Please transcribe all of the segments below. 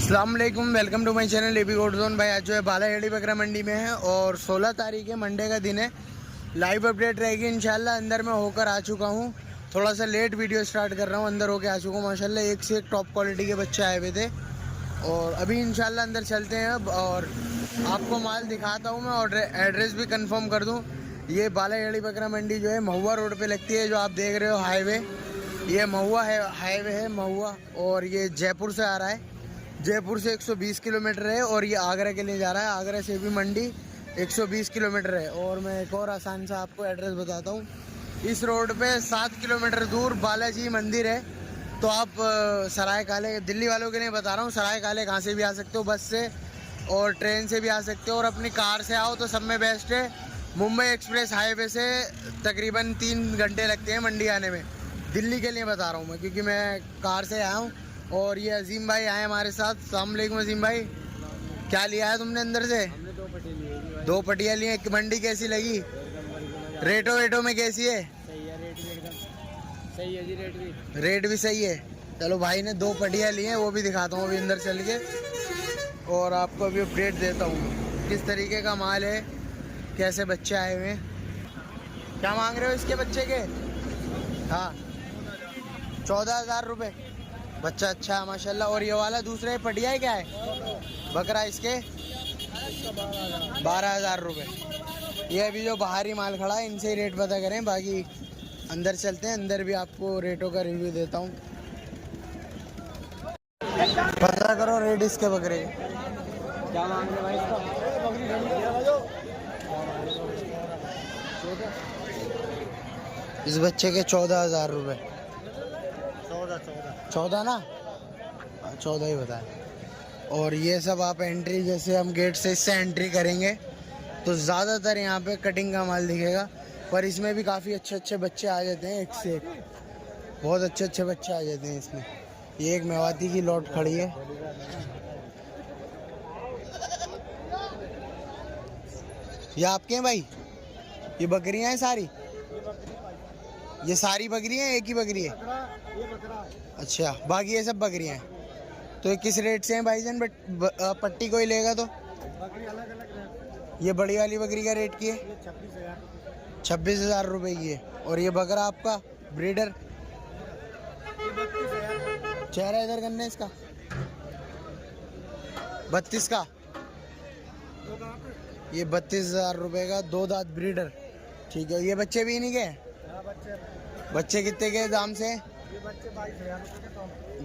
अस्सलाम वालेकुम, welcome to my channel A B gold zone. भाई आज जो है बालाहेड़ी बकरा मंडी में है और 16 तारीख है, मंडे का दिन है। लाइव अपडेट रहेगी इंशाल्लाह। अंदर में होकर आ चुका हूँ, थोड़ा सा लेट वीडियो स्टार्ट कर रहा हूँ। अंदर होकर आ चुका हूँ माशाल्लाह। एक से एक टॉप क्वालिटी के बच्चे आए हुए थे और अभी इंशाल्लाह अंदर चलते हैं अब और आपको माल दिखाता हूँ मैं और एड्रेस भी कन्फर्म कर दूँ। ये बालाहेड़ी बकरा मंडी जो है महुआ रोड पर लगती है, जो आप देख रहे हो हाईवे। ये महुआ है, हाईवे है महुआ, और ये जयपुर से आ रहा है। जयपुर से 120 किलोमीटर है और ये आगरा के लिए जा रहा है। आगरा से भी मंडी 120 किलोमीटर है। और मैं एक और आसान सा आपको एड्रेस बताता हूँ। इस रोड पे 7 किलोमीटर दूर बालाजी मंदिर है। तो आप सराय काले, दिल्ली वालों के लिए बता रहा हूँ, सराय काले कहाँ से भी आ सकते हो, बस से और ट्रेन से भी आ सकते हो, और अपनी कार से आओ तो सब में बेस्ट है। मुंबई एक्सप्रेस हाईवे से तकरीबन 3 घंटे लगते हैं मंडी आने में। दिल्ली के लिए बता रहा हूँ मैं, क्योंकि मैं कार से आया हूँ। और ये अजीम भाई आए हमारे साथ। अस्सलाम वालेकुम अजीम भाई, क्या लिया है तुमने अंदर से? हमने 2 पट्टी ली है। 2 पटिया लिए। मंडी कैसी लगी? रेटो में कैसी है? सही है, रेट भी एकदम सही है जी। रेट भी सही है। चलो भाई ने 2 पटिया लिए हैं, वो भी दिखाता हूँ अभी अंदर चल के, और आपको अभी अपडेट देता हूँ किस तरीके का माल है, कैसे बच्चे आए हुए हैं। क्या मांग रहे हो इसके बच्चे के? हाँ, 14,000 रुपये बच्चा। अच्छा है माशाल्लाह। और ये वाला दूसरा पटिया है, क्या है बकरा? इसके 12,000 रुपये। ये अभी जो बाहरी माल खड़ा है इनसे ही रेट पता करें, बाकी अंदर चलते हैं। अंदर भी आपको रेटों का रिव्यू देता हूँ। पता करो रेट इसके बकरे के। क्या मांग रहे भाई इसका? इस बच्चे के 14,000 रुपये। 14 ना? 14 ही बताए। और ये सब आप एंट्री, जैसे हम गेट से इससे एंट्री करेंगे तो ज़्यादातर यहाँ पे कटिंग का माल दिखेगा, पर इसमें भी काफ़ी अच्छे अच्छे बच्चे आ जाते हैं, एक से एक बहुत अच्छे अच्छे बच्चे आ जाते हैं इसमें। ये एक मेवाती की लॉट खड़ी है। ये आपके हैं भाई? ये बकरियां हैं सारी? ये सारी बकरियां हैं, एक ही बकरी है? अच्छा, बाकी ये सब बकरियां हैं। तो ये किस रेट से हैं भाईजान? पट्टी कोई लेगा तो? बकरी अलग अलग। ये बड़ी वाली बकरी का रेट की है? 26,000 रुपये की है। और ये बकरा आपका ब्रीडर? चेहरा इधर करने इसका 32 का। ये 32,000 रुपये का 2 दांत ब्रीडर। ठीक है। ये बच्चे भी नहीं गए? बच्चे कितने के दाम से? ये बच्चे 22,000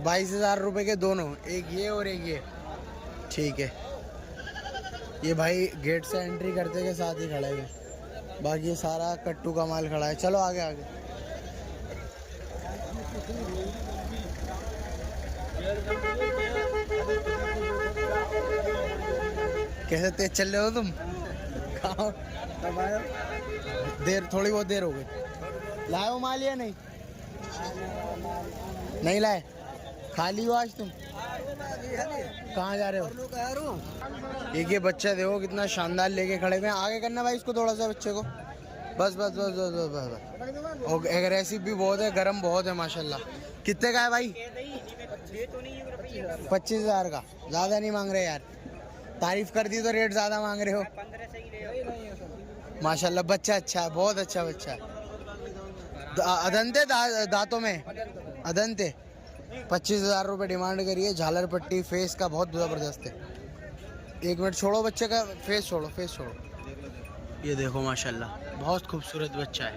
22,000 रुपये के दोनों, एक ये और एक ये। ठीक है। ये भाई गेट से एंट्री करते के साथ ही खड़ा है। बाकी ये सारा कट्टू का माल खड़ा है। चलो आगे आगे। कैसे तेज चल रहे हो तुम? कहाँ देर, थोड़ी बहुत देर हो गई। लाए हो माल या नहीं? नहीं लाए? खाली हो आज तुम? कहाँ जा रहे हो? एक ये बच्चा देखो कितना शानदार लेके खड़े हुए हैं। आगे करना भाई इसको थोड़ा सा, बच्चे को। बस बस बस बस बस बस, बस। और एग्रेसिव भी बहुत है, गर्म बहुत है माशाल्लाह। कितने का है भाई? 25,000 का। ज़्यादा नहीं मांग रहे यार, तारीफ कर दी तो रेट ज़्यादा मांग रहे हो। माशाल्लाह बच्चा अच्छा है, बहुत अच्छा बच्चा है। अदंते दांतों में अदंते। 25,000 रुपये डिमांड करिए। झालर पट्टी फेस का बहुत ज़बरदस्त है। 1 मिनट छोड़ो बच्चे का, फेस छोड़ो, फेस छोड़ो। ये देखो माशाल्लाह बहुत खूबसूरत बच्चा है।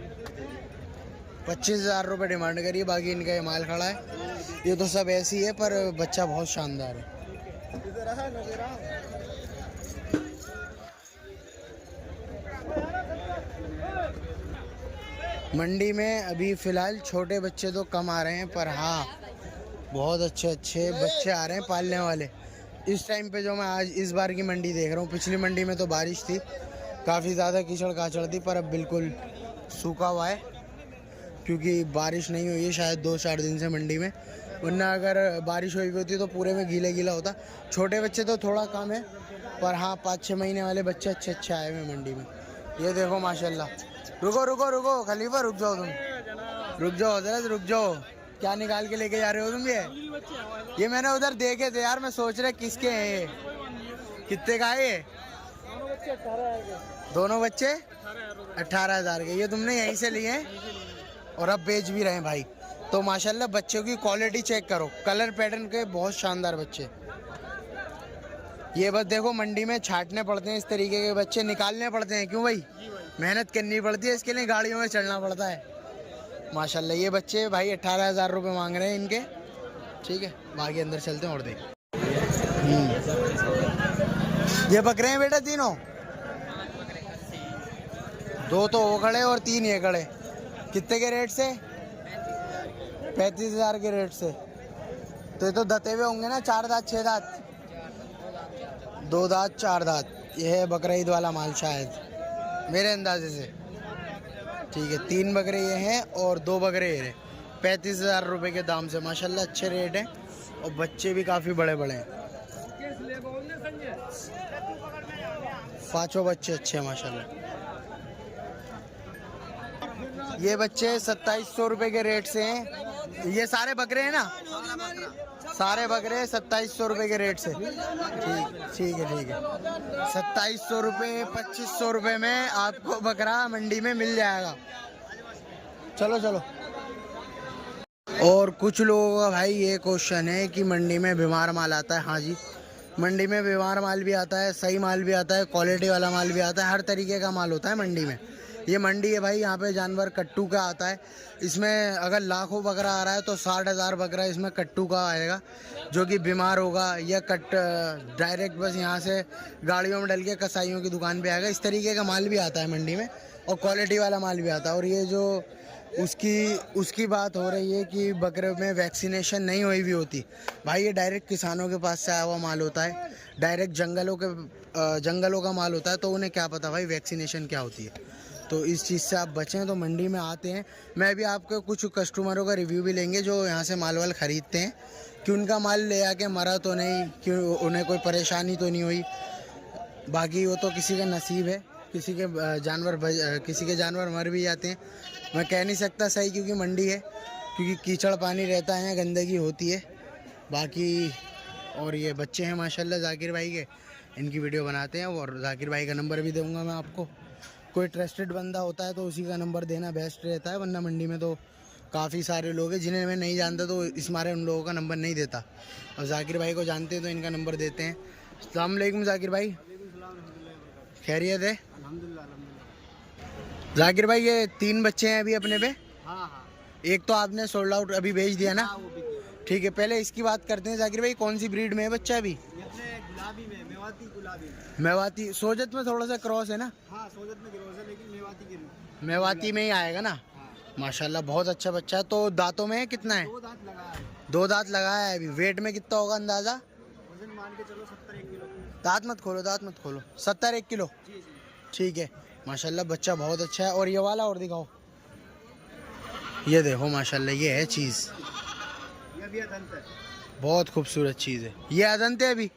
25,000 रुपये डिमांड करिए। बाकी इनका ये माल खड़ा है। ये तो सब ऐसी है, पर बच्चा बहुत शानदार है। मंडी में अभी फ़िलहाल छोटे बच्चे तो कम आ रहे हैं, पर हाँ बहुत अच्छे अच्छे बच्चे आ रहे हैं पालने वाले इस टाइम पे। जो मैं आज इस बार की मंडी देख रहा हूँ, पिछली मंडी में तो बारिश थी, काफ़ी ज़्यादा कीचड़ काचड़ थी, पर अब बिल्कुल सूखा हुआ है, क्योंकि बारिश नहीं हुई है शायद 2-4 दिन से मंडी में। वरना अगर बारिश हुई होती तो पूरे में गीला गीला होता। छोटे बच्चे तो थोड़ा कम है, पर हाँ 5-6 महीने वाले बच्चे अच्छे अच्छे आए हुए मंडी में। ये देखो माशाल्लाह। रुको रुको रुको खलीफा, रुक जाओ तुम, रुक जाओ हजरत, रुक जाओ। क्या निकाल के लेके जा रहे हो तुम? ये ये मैंने उधर देखे थे यार, मैं सोच रहा किसके हैं ये, कितने का है ये? दोनों बच्चे 18,000 के। ये तुमने यहीं से लिए हैं और अब बेच भी रहे हैं भाई। तो माशाल्लाह बच्चों की क्वालिटी चेक करो, कलर पैटर्न के बहुत शानदार बच्चे। ये बस देखो मंडी में छांटने पड़ते हैं, इस तरीके के बच्चे निकालने पड़ते हैं। क्यों भाई? मेहनत करनी पड़ती है, इसके लिए गाड़ियों में चढ़ना पड़ता है। माशाल्लाह ये बच्चे भाई 18,000 रुपये मांग रहे हैं इनके। ठीक है, बाकी अंदर चलते हैं और देख। ये बकरे हैं बेटा तीनों? 2 तो वो खड़े और 3 ये खड़े। कितने के रेट से? 35,000 के रेट से। तो ये तो दते हुए होंगे ना, 4 दांत 6 दांत? 2 दांत 4 दांत। ये है बकरा ईद वाला माल शायद, मेरे अंदाजे से। ठीक है, 3 बकरे ये हैं और 2 बकरे ये हैं। 35,000 रुपये के दाम से माशाल्लाह अच्छे रेट हैं और बच्चे भी काफ़ी बड़े बड़े हैं। 5 बच्चे अच्छे हैं माशाल्लाह। ये बच्चे 2700 रुपये के रेट से हैं। ये सारे बकरे हैं ना? सारे बकरे 2700 रुपये के रेट से। ठीक है 2700 रुपये, 2500 रुपये में आपको बकरा मंडी में मिल जाएगा। चलो चलो। और कुछ लोगों का भाई ये क्वेश्चन है कि मंडी में बीमार माल आता है। हाँ जी, मंडी में बीमार माल भी आता है, सही माल भी आता है, क्वालिटी वाला माल भी आता है, हर तरीके का माल होता है मंडी में। ये मंडी है भाई, यहाँ पे जानवर कट्टू का आता है। इसमें अगर लाखों बकरा आ रहा है तो 60,000 बकरा इसमें कट्टू का आएगा, जो कि बीमार होगा या डायरेक्ट बस यहाँ से गाड़ियों में डल के कसाईयों की दुकान पे आएगा। इस तरीके का माल भी आता है मंडी में और क्वालिटी वाला माल भी आता है। और ये जो उसकी बात हो रही है कि बकरे में वैक्सीनेशन नहीं हुई भी होती, भाई ये डायरेक्ट किसानों के पास से आया हुआ माल होता है, डायरेक्ट जंगलों का माल होता है। तो उन्हें क्या पता भाई वैक्सीनेशन क्या होती है। तो इस चीज़ से आप बचें। तो मंडी में आते हैं, मैं भी आपको कुछ कस्टमरों का रिव्यू भी लेंगे जो यहाँ से माल वाल ख़रीदते हैं, कि उनका माल ले आके मरा तो नहीं, कि उन्हें कोई परेशानी तो नहीं हुई। बाकी वो तो किसी का नसीब है, किसी के जानवर मर भी जाते हैं। मैं कह नहीं सकता सही, क्योंकि मंडी है, क्योंकि कीचड़ पानी रहता है, गंदगी होती है। बाकी और ये बच्चे हैं माशाल्लाह जाकिर भाई के, इनकी वीडियो बनाते हैं। और जाकिर भाई का नंबर भी दूंगा मैं आपको। कोई ट्रस्टेड बंदा होता है तो उसी का नंबर देना बेस्ट रहता है, वरना मंडी में तो काफ़ी सारे लोग हैं जिन्हें मैं नहीं जानता, तो इस मारे उन लोगों का नंबर नहीं देता। और जाकिर भाई को जानते हैं तो इनका नंबर देते हैं। अस्सलाम वालेकुम जाकिर भाई, खैरियत है? जाकिर भाई ये 3 बच्चे हैं अभी अपने पे? हाँ। एक तो आपने सोल्ड आउट अभी भेज दिया ना? ठीक है, पहले इसकी बात करते हैं। जाकिर भाई कौन सी ब्रीड में है बच्चा अभी? गुलाबी में, गुलाबी। मेवाती। सोजत में थोड़ा सा क्रॉस है ना? हाँ, सोजत में क्रॉस है, लेकिन मेवाती में ही आएगा ना? हाँ। माशाल्लाह बहुत अच्छा बच्चा है। तो दांतों में कितना है? 2 दांत लगाया है। 2 दांत लगाया है अभी। वेट में कितना होगा अंदाजा? वजन मान के चलो 70-1 किलो। दांत मत खोलो। 70-1 किलो। जी। ठीक है, माशाल्लाह बच्चा बहुत अच्छा है। और ये वाला और दिखाओ, ये देखो माशाल्लाह ये है चीज़, ये भी अदंत है, बहुत खूबसूरत चीज़ है। ये अदंत है अभी?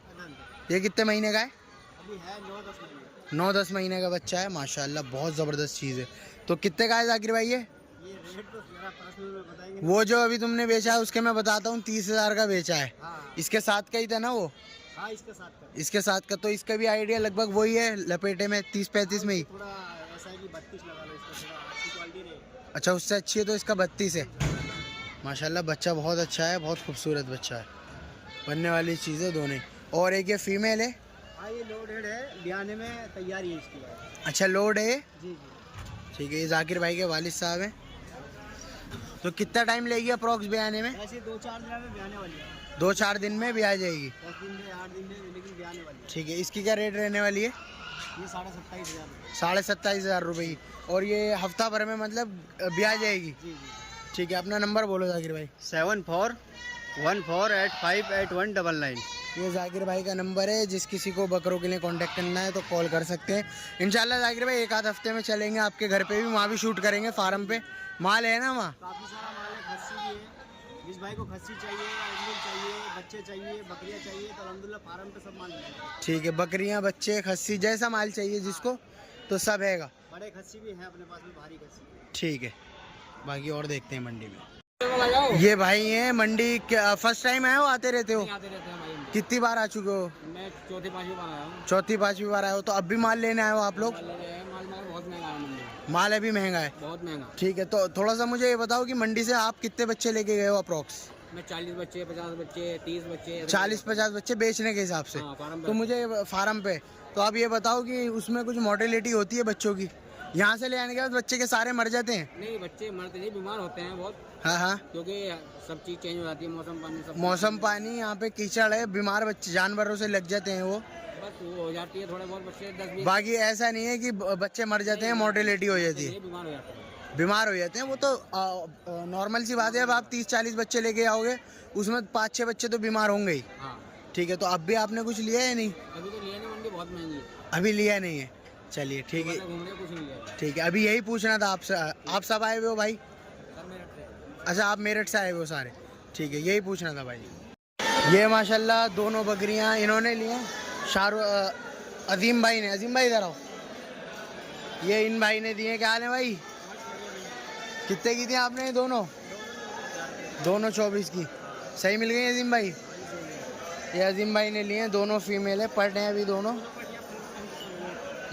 ये कितने महीने का है? अभी है 9-10 महीने। 9-10 महीने का बच्चा है माशाल्लाह, बहुत ज़बरदस्त चीज़ है। तो कितने का है जाकिर भाई ये? रेट तो जरा पर्सनल में बताएंगे। वो जो अभी तुमने बेचा है उसके मैं बताता हूँ, 30,000 का बेचा है। हाँ। इसके साथ का ही था ना वो? हाँ, इसके साथ का। तो इसका भी आइडिया लगभग वही है, लपेटे में 30-35 में ही। थोड़ा ऐसा है कि 32 लगा लो, इसका थोड़ा अच्छी क्वालिटी रहे। अच्छा, उससे अच्छी है तो इसका 32 है। माशाल्लाह बच्चा बहुत अच्छा है, बहुत खूबसूरत बच्चा है, बनने वाली चीज़ है दोनों। और एक ये फीमेल है? हाँ, ये लोडेड है, ब्याने में तैयारी है इसकी। अच्छा, लोड है? जी। ठीक है, ये जाकिर भाई के वालिद साहब हैं। तो कितना टाइम लेगी अप्रॉक्स ब्याने में? ऐसे 2-4 दिन में ब्याने वाली है। 2-4 दिन में भी आ जाएगी? 10 दिन में, 8 दिन में, लेकिन ब्याने वाली है। ठीक है, इसकी क्या रेट रहने वाली है? ये 27,500 रुपये। 27,500 रुपये की। और ये हफ्ता भर में मतलब ब्याह जाएगी? जी। ठीक है, अपना नंबर बोलो जाकिर भाई। 7414818199। ये जाकिर भाई का नंबर है, जिस किसी को बकरों के लिए कांटेक्ट करना है तो कॉल कर सकते हैं। इंशाल्लाह जाकिर भाई 1 आध हफ्ते में चलेंगे आपके घर पे भी, वहाँ भी शूट करेंगे, फार्म पे माल है ना वहाँ? काफ़ी सारा माल है, खस्सी भी है। जिस भाई को खस्सी चाहिए, अंडे चाहिए, बच्चे चाहिए, बकरियाँ चाहिए, तो अल्हम्दुलिल्लाह फार्म पे सब माल मिलेगा। ठीक है, बकरियाँ, बच्चे, खस्सी, जैसा माल चाहिए जिसको तो सब हैगा। बड़े खस्सी भी हैं अपने पास में, भारी खस्सी। ठीक है, बाकी और देखते हैं मंडी में। ये भाई हैं मंडी, फर्स्ट टाइम आए हो, आते रहते हो? आते रहते हैं भाई। कितनी बार आ चुके हो? मैं चौथी पांचवी बार आया हूँ। चौथी पांचवी बार आए हो, तो अब भी माल लेने आए हो आप लोग? माल बहुत महंगा है मंडी में। माल अभी महंगा है, बहुत महंगा। ठीक है। तो थोड़ा सा मुझे ये बताओ कि मंडी से आप कितने बच्चे लेके गए हो अप्रोक्स? मैं 40 बच्चे, 50 बच्चे, 30 बच्चे, 40-50 बच्चे बेचने के हिसाब से। हाँ, फार्म पे। तो मुझे फार्म पे, तो आप ये बताओ कि उसमें कुछ मोर्टेलिटी होती है बच्चों की? यहाँ से ले आने के बाद बच्चे के सारे मर जाते हैं? नहीं, बच्चे मरते नहीं, बीमार होते हैं बहुत। हाँ हाँ, क्योंकि सब चीज़ चेंज हो जाती है, मौसम पानी सब। मौसम पानी, यहाँ पे कीचड़ है, बीमार बच्चे जानवरों से लग जाते हैं वो। बस वो हो जाती है, थोड़े बहुत बच्चे 10-20 बाकी ऐसा नहीं है कि बच्चे मर जाते हैं, मोर्टेलिटी हो जाती है, बीमार हो जाते हैं। बीमार हो जाते हैं। वो तो नॉर्मल सी बात है। अब आप 30-40 बच्चे लेके आओगे, उसमें 5-6 बच्चे तो बीमार होंगे ही। हाँ, ठीक है, तो अब भी आपने कुछ लिया है? नहीं, अभी तो लिया नहीं, मंडी बहुत महंगी है। अभी लिया नहीं है। चलिए ठीक है, घूमने कुछ नहीं लिया। ठीक है। अभी यही पूछना था आपसे। आप सब आए हुए हो भाई? सर मेरठ से। अच्छा, आप मेरठ से आए हुए हो सारे? ठीक है, यही पूछना था भाई। ये माशाल्लाह दोनों बकरियां इन्होंने लिए अजीम भाई ने। अजीम भाई इधर आओ। ये इन भाई ने दिए। क्या हाल है भाई? कितने की थी आपने? दोनों 24 की। सही मिल गई अजीम भाई? ये अजीम भाई ने लिए, दोनों फीमेल है, पट हैं अभी दोनों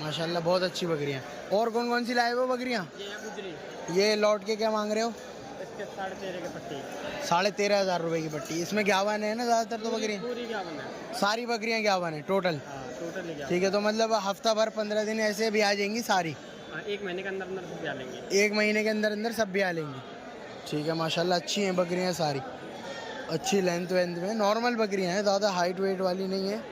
माशाल्लाह, बहुत अच्छी बकरियां। और कौन कौन सी लाए हो बकरियां? ये लौट के क्या मांग रहे हो? 13.5 की पट्टी। 13,500 रुपए की पट्टी। इसमें ग्यावन है ना ज़्यादातर तो बकरियाँ? पूरी ग्यावन है। सारी बकरियाँ ग्यावन है टोटल? टोटल। ठीक है, तो मतलब हफ्ता भर 15 दिन ऐसे भी आ जाएंगी सारी? 1 महीने के अंदर अंदर सब ब्याह लेंगे। 1 महीने के अंदर अंदर सब भी आ लेंगी। ठीक है, माशाल्लाह अच्छी हैं बकरियाँ सारी, अच्छी लेंथ वेंथ में। नॉर्मल बकरियाँ हैं, ज़्यादा हाइट वेट वाली नहीं है।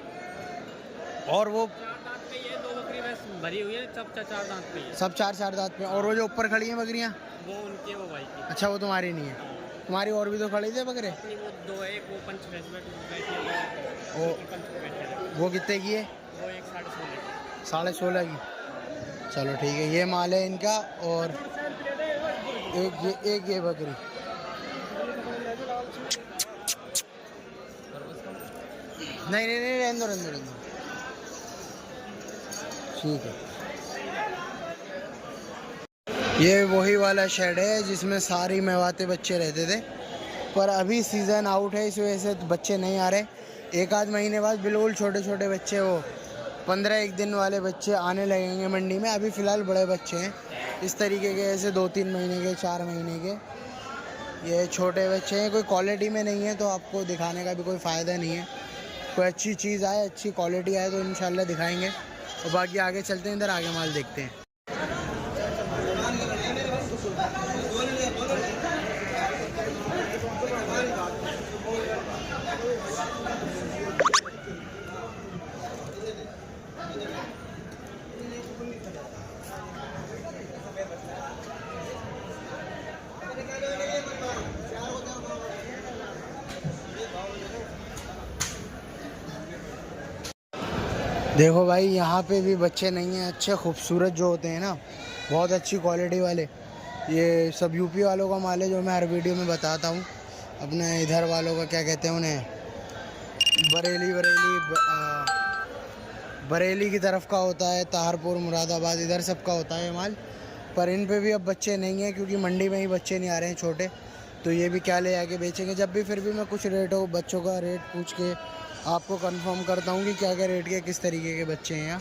और वो 4 दांत पे ये 2 बकरी बस भरी हुई है, सब 4 दांत पे है। सब 4 दांत पे। और वो जो ऊपर खड़ी हैं बकरियाँ? वो उनकी है, वो भाई की। अच्छा, वो तुम्हारी नहीं है? तुम्हारी और भी तो खड़ी थे बकरे? अपनी वो 2 है, एक वो पंच बैठी है। वो पंच पे बैठी है। वो कितने की है? वो एक 16.5 16.5 की। चलो ठीक है, ये माल है इनका। और एक ये बकरी। नहीं नहीं नहीं, रहने दो रहने दो रहने दो। ठीक है, ये वही वाला शेड है जिसमें सारी मेवाते बच्चे रहते थे, पर अभी सीज़न आउट है, इस वजह से बच्चे नहीं आ रहे। 1 आध महीने बाद बिल्कुल छोटे छोटे बच्चे, वो 15-1 दिन वाले बच्चे आने लगेंगे मंडी में। अभी फ़िलहाल बड़े बच्चे हैं इस तरीके के, ऐसे 2-3 महीने के, 4 महीने के। ये छोटे बच्चे हैं, कोई क्वालिटी में नहीं है, तो आपको दिखाने का भी कोई फ़ायदा नहीं है। कोई अच्छी चीज़ आए, अच्छी क्वालिटी आए तो इंशाल्लाह दिखाएंगे। और बाकी आगे चलते हैं, इधर आगे माल देखते हैं। देखो भाई, यहाँ पे भी बच्चे नहीं हैं अच्छे खूबसूरत जो होते हैं ना, बहुत अच्छी क्वालिटी वाले। ये सब यूपी वालों का माल है, जो मैं हर वीडियो में बताता हूँ। अपने इधर वालों का क्या कहते हैं उन्हें, बरेली की तरफ का होता है, ताहरपुर, मुरादाबाद, इधर सब का होता है माल। पर इन पे भी अब बच्चे नहीं हैं, क्योंकि मंडी में ही बच्चे नहीं आ रहे हैं छोटे। तो ये भी क्या ले आके बेचेंगे। जब भी फिर भी मैं कुछ रेट हो, बच्चों का रेट पूछ के आपको कंफर्म करता हूँ कि क्या क्या रेट के, किस तरीके के बच्चे हैं यहाँ।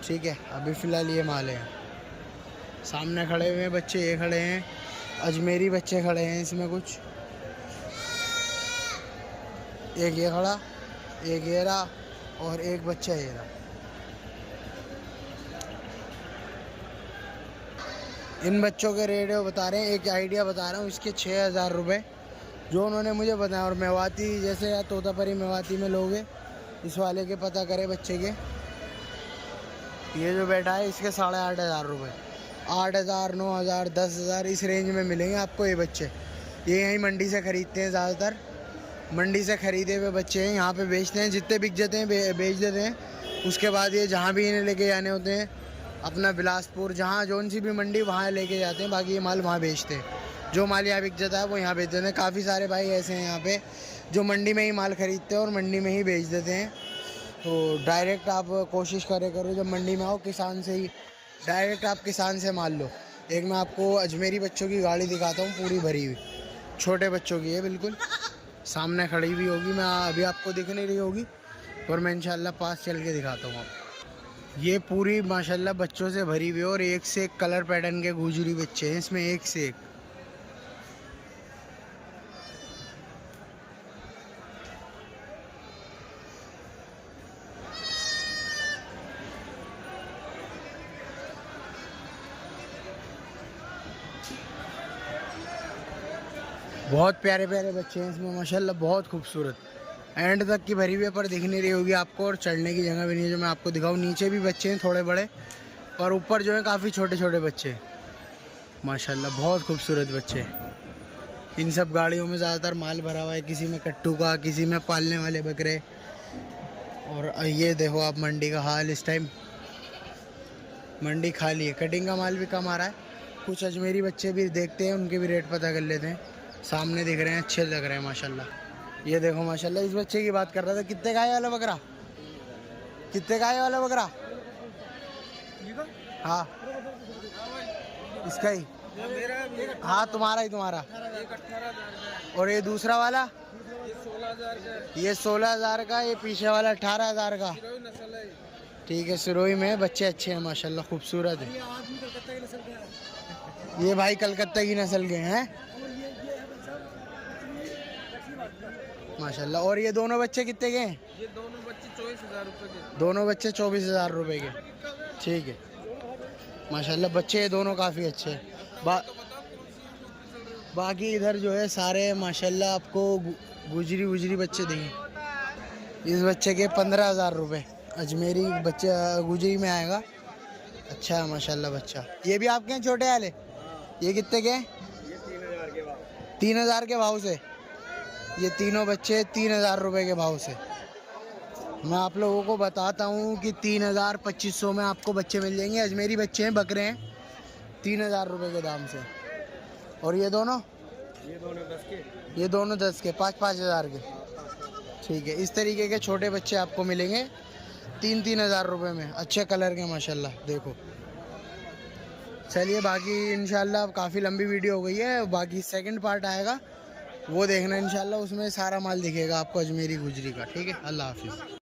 ठीक है, अभी फ़िलहाल ये माल है। सामने खड़े हुए हैं बच्चे, ये खड़े हैं, अजमेरी बच्चे खड़े हैं इसमें कुछ। एक ये खड़ा, एक ये रहा, और एक बच्चा ये रहा। इन बच्चों के रेट बता रहे हैं, एक आइडिया बता रहा हूँ इसके 6,000 रुपये जो उन्होंने मुझे बताया। और मेवाती जैसे या तोतापरी मेवाती में लोगे, इस वाले के पता करें बच्चे के। ये जो बैठा है इसके 8,500 रुपये, 8,000, 9,000, 10,000 इस रेंज में मिलेंगे आपको ये बच्चे। ये यहीं मंडी से ख़रीदते हैं, ज़्यादातर मंडी से ख़रीदे हुए बच्चे हैं, यहाँ पे बेचते हैं। जितने बिक जाते हैं बेच देते हैं। उसके बाद ये जहाँ भी इन्हें लेके जाने होते हैं, अपना बिलासपुर, जहाँ जौन सी भी मंडी, वहाँ लेके जाते हैं। बाकी ये माल वहाँ बेचते हैं। जो माल यहाँ बिक जाता है वो यहाँ बेच देते हैं। काफ़ी सारे भाई ऐसे हैं यहाँ पे जो मंडी में ही माल ख़रीदते हैं और मंडी में ही बेच देते हैं। तो डायरेक्ट आप कोशिश करो जब मंडी में आओ, किसान से ही डायरेक्ट आप किसान से माल लो। एक मैं आपको अजमेरी बच्चों की गाड़ी दिखाता हूँ, पूरी भरी हुई। छोटे बच्चों की है बिल्कुल, सामने खड़ी हुई होगी, मैं अभी आपको दिख नहीं रही होगी, और मैं इंशाल्लाह पास चल के दिखाता हूँ आपको। ये पूरी माशाल्लाह बच्चों से भरी हुई है और एक से एक कलर पैटर्न के गुजरी बच्चे हैं इसमें, एक से एक। बहुत प्यारे प्यारे बच्चे हैं इसमें माशाल्लाह, बहुत खूबसूरत। एंड तक की भरी हुई है पर दिख नहीं रही होगी आपको, और चढ़ने की जगह भी नहीं है जो मैं आपको दिखाऊं। नीचे भी बच्चे हैं थोड़े बड़े, और ऊपर जो है काफ़ी छोटे छोटे बच्चे हैं माशाल्लाह, बहुत खूबसूरत बच्चे हैं। इन सब गाड़ियों में ज़्यादातर माल भरा हुआ है, किसी में कट्टू का, किसी में पालने वाले बकरे। और ये देखो आप मंडी का हाल, इस टाइम मंडी खाली है, कटिंग का माल भी कम आ रहा है। कुछ अजमेरी बच्चे भी देखते हैं, उनके भी रेट पता कर लेते हैं। सामने दिख रहे हैं, अच्छे लग रहे हैं माशाल्लाह। ये देखो माशाल्लाह, इस बच्चे की बात कर रहा था, कितने का है वाला बकरा, कितने का है वाला बकरा? हाँ इसका ही, हाँ तुम्हारा ही, तुम्हारा। और ये दूसरा वाला ये 16,000 का, ये पीछे वाला 18,000 का। ठीक है, सिरोही में बच्चे अच्छे हैं माशाल्लाह, खूबसूरत है। ये भाई कलकत्ता की नस्ल के हैं माशाल्लाह। और ये दोनों बच्चे कितने के हैं? ये दोनों बच्चे 24,000 रुपए के। दोनों बच्चे 24,000 रुपए के। ठीक है माशाल्लाह, बच्चे ये दोनों काफ़ी अच्छे हैं। बाकी इधर जो है सारे माशाल्लाह आपको गुजरी गुजरी बच्चे देंगे। इस बच्चे के 15,000 रुपये, अजमेरी बच्चे गुजरी में आएगा। अच्छा है माशाल्लाह बच्चा। ये भी आपके हैं छोटे वाले? ये कितने के हैं? ये 3,000 के भाव। 3,000 के भाव से ये तीनों बच्चे 3,000 रुपये के भाव से। मैं आप लोगों को बताता हूँ कि 3,000 2,500 में आपको बच्चे मिल जाएंगे। अजमेरी बच्चे हैं, बकरे हैं, 3,000 रुपये के दाम से। और ये दोनों 10 के। ये दोनों 10 के, 5,000 के। ठीक है, इस तरीके के छोटे बच्चे आपको मिलेंगे 3,000 रुपये में, अच्छे कलर के माशाल्लाह। देखो चलिए, बाकी इंशाल्लाह काफ़ी लंबी वीडियो हो गई है, बाकी सेकंड पार्ट आएगा, वो देखना इंशाल्लाह, उसमें सारा माल दिखेगा आपको अजमेरी गुजरी का। ठीक है, अल्लाह हाफिज़।